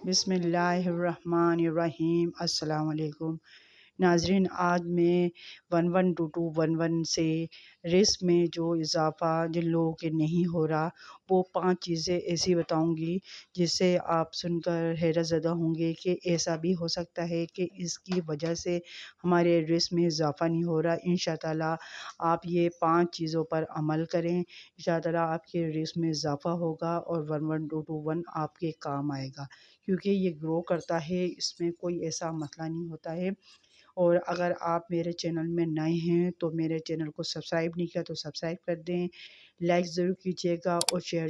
بسم اللہ الرحمن الرحیم۔ السلام علیکم ناظرین، آج میں 112211 سے رزق میں جو اضافہ جن لوگوں کے نہیں ہو رہا وہ 5 چیزیں ایسی بتاؤں گی جس سے آپ سن کر حیرت زدہ ہوں گے کہ ایسا بھی ہو سکتا ہے کہ اس کی وجہ سے ہمارے رزق میں اضافہ نہیں ہو رہا۔ انشاء تعالیٰ آپ یہ 5 چیزوں پر عمل کریں، انشاء تعالیٰ آپ کے رزق میں اضافہ ہوگا اور 11221 آپ کے کام آئے گا، کیونکہ یہ گرو کرتا ہے، اس میں کوئی ایسا مسئلہ نہیں ہوتا ہے۔ اور اگر آپ میرے چینل میں نئے ہیں تو میرے چینل کو سبسکرائب نہیں کیا تو سبسکرائب کر دیں، لائک ضرور کیجیے گا اور شیئر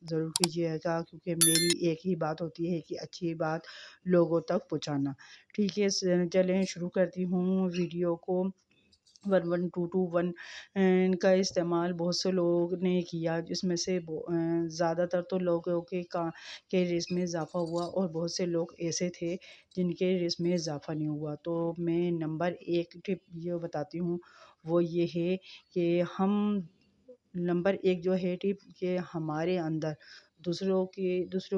ضرور کیجیے گا، کیونکہ میری ایک ہی بات ہوتی ہے کہ اچھی بات لوگوں تک پہنچانا۔ ٹھیک ہے، چلیں شروع کرتی ہوں ویڈیو کو۔ 11221 کا استعمال بہت سے لوگ نے کیا، جس میں سے زیادہ تر تو لوگوں کے رزق میں اضافہ ہوا اور بہت سے لوگ ایسے تھے جن کے رزق میں اضافہ نہیں ہوا۔ تو میں نمبر 1 ٹپ یہ بتاتی ہوں، وہ یہ ہے کہ نمبر 1 جو ہے ٹپ کہ ہمارے اندر دوسروں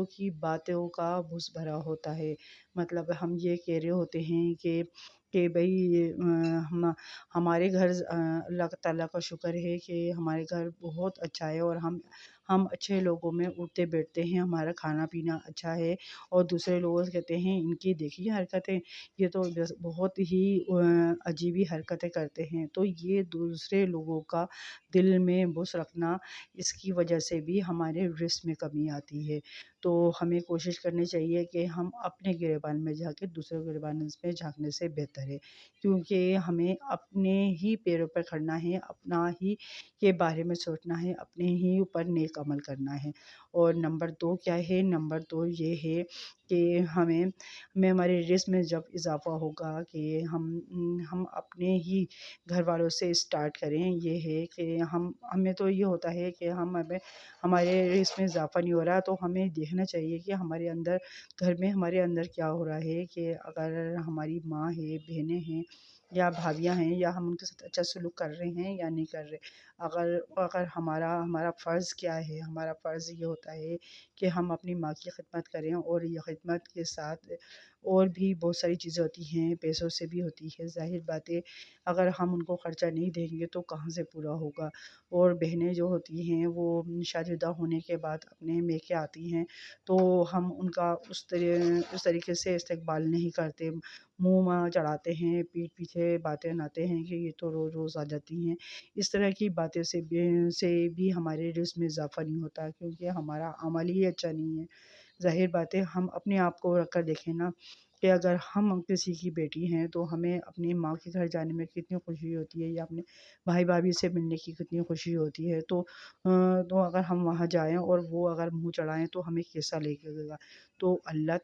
کی باتوں کا بھس بھرا ہوتا ہے۔ مطلب ہم یہ کہہ رہے ہوتے ہیں کہ بھئی ہمارے گھر اللہ تعالیٰ کا شکر ہے کہ ہمارے گھر بہت اچھا ہے اور ہم اچھے لوگوں میں اٹھتے بیٹھتے ہیں، ہمارا کھانا پینا اچھا ہے، اور دوسرے لوگ کہتے ہیں ان کی دیکھیے حرکتیں، یہ تو بہت ہی عجیب ہی حرکتیں کرتے ہیں۔ تو یہ دوسرے لوگوں کا دل میں بغض رکھنا، اس کی وجہ سے بھی ہمارے رزق میں کمی آتی ہے۔ تو ہمیں کوشش کرنی چاہیے کہ ہم اپنے گریبان میں جھانکیں، دوسرے گریبان میں جھانکنے سے بہتر ہے، کیونکہ ہمیں اپنے ہی پیروں پر کھڑنا ہے، اپنا ہی کے بارے میں سوچنا ہے، اپنے ہی اوپر نیک عمل کرنا ہے۔ اور نمبر 2 کیا ہے؟ نمبر 2 یہ ہے کہ ہمارے رزق میں جب اضافہ ہوگا کہ ہم اپنے ہی گھر والوں سے اسٹارٹ کریں۔ یہ ہے کہ ہمیں تو یہ ہوتا ہے کہ ہمارے رزق میں اضافہ نہیں ہو رہا، تو ہمیں دیکھنا چاہیے کہ ہمارے اندر گھر میں ہمارے اندر کیا ہو رہا ہے، کہ اگر ہماری ماں ہے، بہنیں ہیں یا بھابیاں ہیں، یا ہم ان کے ساتھ اچھا سلوک کر رہے ہیں یا نہیں کر رہے۔ اگر ہمارا فرض کیا ہے؟ ہمارا فرض یہ ہوتا ہے کہ ہم اپنی ماں کی خدمت کریں، اور یہ خدمت کے ساتھ اور بھی بہت ساری چیزیں ہوتی ہیں، پیسوں سے بھی ہوتی ہے، ظاہر بات ہے اگر ہم ان کو خرچہ نہیں دیں گے تو کہاں سے پورا ہوگا۔ اور بہنیں جو ہوتی ہیں وہ شادی شدہ ہونے کے بعد اپنے میکے آتی ہیں، تو ہم ان کا اس طریقے سے استقبال نہیں کرتے، منہ چڑھاتے ہیں، پیٹھ پیچھے باتیں بناتے ہیں کہ یہ تو روز روز آ جاتی ہیں۔ اس طرح کی باتیں سے بھی ہمارے رزق میں اضافہ نہیں ہوتا، کیونکہ ہمارا عمل ہی اچھا نہیں ہے۔ ظاہر بات ہے، ہم اپنے آپ کو رکھ کر دیکھیں نا، کہ اگر ہم کسی کی بیٹی ہیں تو ہمیں اپنی ماں کے گھر جانے میں کتنی خوشی ہوتی ہے، یا اپنے بھائی بھابھی سے ملنے کی کتنی خوشی ہوتی ہے۔ تو اگر ہم وہاں جائیں اور وہ اگر منہ چڑھائیں تو ہمیں کیسا لگے گا۔ تو اللہ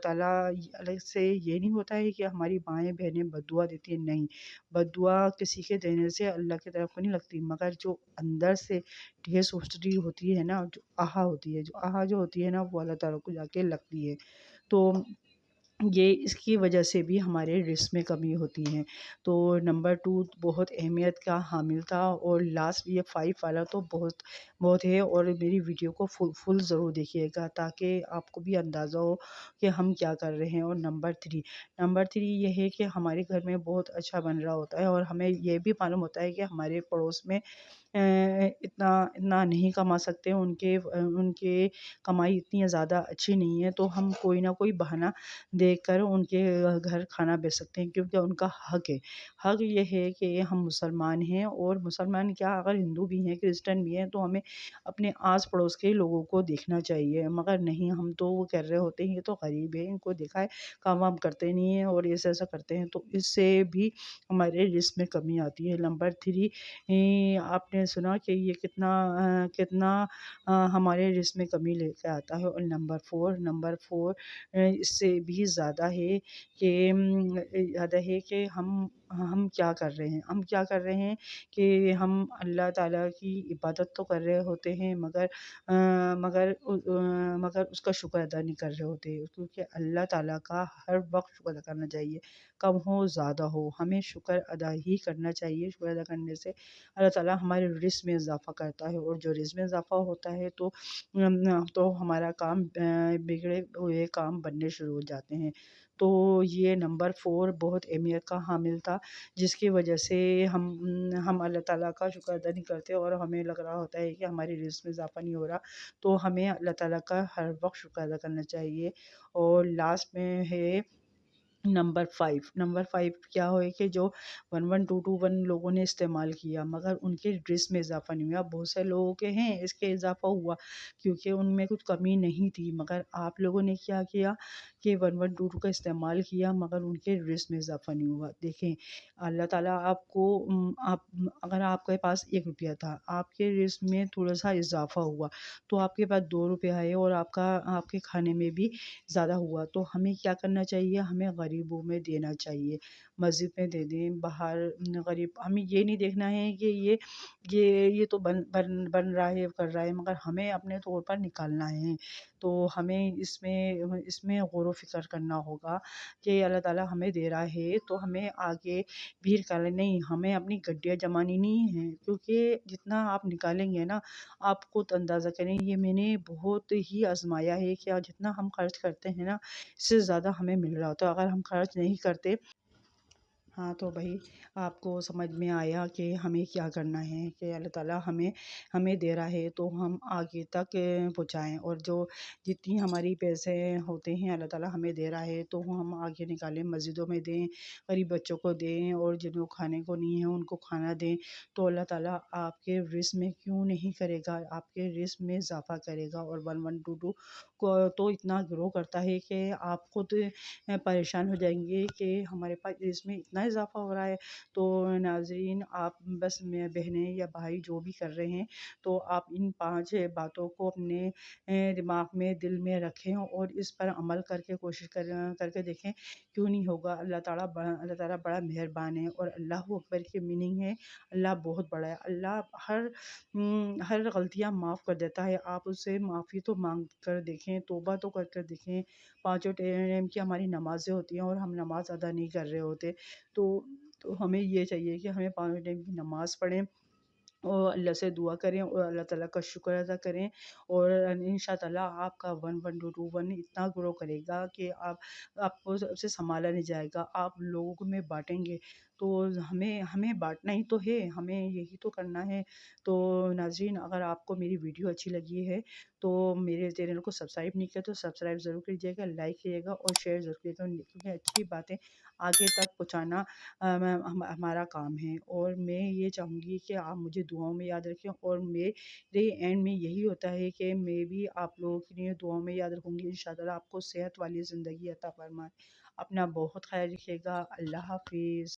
تعالیٰ سے یہ نہیں ہوتا ہے کہ ہماری مائیں بہنیں بد دعا دیتی ہیں، نہیں، بد دعا کسی کے دینے سے اللہ کی طرف نہیں لگتی، مگر جو اندر سے ٹھیس اٹھتی ہوتی ہے نا، جو آہا ہوتی ہے نا، وہ اللہ تعالیٰ کو جا کے لگتی ہے۔ تو یہ اس کی وجہ سے بھی ہمارے رزق میں کمی ہوتی ہے۔ تو نمبر 2 بہت اہمیت کا حامل تھا، اور لاسٹ یہ 5 والا تو بہت ہے، اور میری ویڈیو کو فل ضرور دیکھیے گا تاکہ آپ کو بھی اندازہ ہو کہ ہم کیا کر رہے ہیں۔ اور نمبر 3 یہ ہے کہ ہمارے گھر میں بہت اچھا بن رہا ہوتا ہے، اور ہمیں یہ بھی معلوم ہوتا ہے کہ ہمارے پڑوس میں اتنا نہیں کما سکتے، ان کے کمائی اتنی زیادہ اچھی نہیں ہے، تو ہم کوئی نہ کوئی بہانہ دیکھ کر ان کے گھر کھانا بیچ سکتے ہیں، کیونکہ ان کا حق ہے۔ حق یہ ہے کہ ہم مسلمان ہیں، اور مسلمان کیا، اگر ہندو بھی ہیں، کرسچن بھی ہیں، تو ہمیں اپنے آس پڑوس کے لوگوں کو دیکھنا چاہیے، مگر نہیں، ہم تو وہ کر رہے ہوتے ہیں یہ تو غریب ہے، ان کو دیکھا ہے کام وام کرتے نہیں ہیں اور ایسا کرتے ہیں، تو اس سے بھی ہمارے رزق میں کمی آتی ہے۔ نمبر 3 آپ نے سنا کہ یہ کتنا ہمارے رزق میں کمی لے کے آتا ہے۔ اور نمبر 4 اس سے بھی زیادہ ہے کہ ہم ہم کیا کر رہے ہیں، ہم کیا کر رہے ہیں کہ ہم اللہ تعالیٰ کی عبادت تو کر رہے ہوتے ہیں مگر اس کا شکر ادا نہیں کر رہے ہوتے، کیونکہ اللہ تعالیٰ کا ہر وقت شکر ادا کرنا چاہیے، کم ہو زیادہ ہو ہمیں شکر ادا ہی کرنا چاہیے۔ شکر ادا کرنے سے اللہ تعالیٰ ہمارے رزق میں اضافہ کرتا ہے، اور جو رزق میں اضافہ ہوتا ہے تو ہمارا کام بگڑے ہوئے کام بننے شروع ہو جاتے ہیں۔ تو یہ نمبر 4 بہت اہمیت کا حامل تھا، جس کی وجہ سے ہم اللہ تعالیٰ کا شکر ادا نہیں کرتے، اور ہمیں لگ رہا ہوتا ہے کہ ہماری رزق میں اضافہ نہیں ہو رہا، تو ہمیں اللہ تعالیٰ کا ہر وقت شکر ادا کرنا چاہیے۔ اور لاسٹ میں ہے نمبر 5 کیا ہوئے کہ جو 11221 لوگوں نے استعمال کیا، مگر ان کے ڈریس میں اضافہ نہیں ہوا۔ بہت سے لوگوں کے ہیں اس کے اضافہ ہوا، کیونکہ ان میں کچھ کمی نہیں تھی، مگر آپ لوگوں نے کیا کیا کہ 1122 کا استعمال کیا، مگر ان کے ڈریس میں اضافہ نہیں ہوا۔ دیکھیں اللہ تعالیٰ آپ کو اگر آپ کے پاس 1 روپیہ تھا، آپ کے رزق میں تھوڑا سا اضافہ ہوا، تو آپ کے پاس 2 روپے آئے، اور آپ کے کھانے میں بھی زیادہ ہوا، تو ہمیں کیا کرنا چاہیے؟ ہمیں غریبوں میں دینا چاہیے، مسجد میں دے دیں، باہر غریب، ہمیں یہ نہیں دیکھنا ہے کہ یہ تو بن رہا ہے کر رہا ہے، مگر ہمیں اپنے طور پر نکالنا ہے۔ تو ہمیں اس میں غور و فکر کرنا ہوگا کہ اللہ تعالیٰ ہمیں دے رہا ہے تو ہمیں آگے بھی نکالنا نہیں، ہمیں اپنی گڈیاں جمانی نہیں ہیں، کیونکہ جتنا آپ نکالیں گے نا، آپ خود اندازہ کریں، یہ میں نے بہت ہی آزمایا ہے کہ جتنا ہم خرچ کرتے ہیں نا، اس سے زیادہ ہمیں مل رہا ہوتا ہے۔ اگر ہم خرچ نہیں کرتے، ہاں تو بھائی آپ کو سمجھ میں آیا کہ ہمیں کیا کرنا ہے، کہ اللہ تعالیٰ ہمیں دے رہا ہے تو ہم آگے تک پہنچائیں، اور جو جتنی ہماری پیسے ہوتے ہیں اللہ تعالیٰ ہمیں دے رہا ہے تو ہم آگے نکالیں، مسجدوں میں دیں، غریب بچوں کو دیں، اور جن کو کھانے کو نہیں ہے ان کو کھانا دیں، تو اللہ تعالیٰ آپ کے رزق میں کیوں نہیں کرے گا، آپ کے رزق میں اضافہ کرے گا۔ اور 1122 کو تو اتنا گرو کرتا ہے کہ آپ خود پریشان ہو جائیں گے کہ ہمارے پاس اس میں اتنا اضافہ ہو رہا ہے۔ تو ناظرین، آپ بس میں بہنیں یا بھائی جو بھی کر رہے ہیں، تو آپ ان 5 باتوں کو اپنے دماغ میں دل میں رکھیں، اور اس پر عمل کر کے کوشش کر کے دیکھیں، کیوں نہیں ہوگا۔ اللہ تعالیٰ بڑا مہربان ہے، اور اللہ اکبر کی میننگ ہے اللہ بہت بڑا ہے، اللہ ہر غلطیاں معاف کر دیتا ہے۔ آپ اس سے معافی تو مانگ کر دیکھیں، توبہ تو کر دیکھیں۔ 5 ٹائم کی ہماری نمازیں ہوتی ہیں، اور ہم نماز ادا نہیں کر رہے ہوتے، تو ہمیں یہ چاہیے کہ ہمیں 5 ٹائم کی نماز پڑھیں، اور اللہ سے دعا کریں، اور اللہ تعالیٰ کا شکر ادا کریں، اور انشاءاللہ آپ کا 1122 اتنا گرو کرے گا کہ آپ کو سب سے سنبھالا نہیں جائے گا، آپ لوگوں میں بانٹیں گے۔ تو ہمیں بانٹنا ہی تو ہے، ہمیں یہی تو کرنا ہے۔ تو ناظرین، اگر آپ کو میری ویڈیو اچھی لگی ہے تو میرے چینل کو سبسکرائب نہیں کیا تو سبسکرائب ضرور کیجیے گا، لائک کیجیے گا، اور شیئر ضرور کیجیے گا، کیونکہ اچھی باتیں آگے تک پہنچانا ہمارا کام ہے۔ اور میں یہ چاہوں گی کہ آپ مجھے دعاؤں میں یاد رکھیں، اور میرے اینڈ میں یہی ہوتا ہے کہ میں بھی آپ لوگوں کے لیے دعاؤں میں یاد رکھوں گی۔ انشاءاللہ آپ کو صحت والی زندگی عطا فرمائے۔ اپنا بہت خیال رکھیے گا۔ اللہ حافظ۔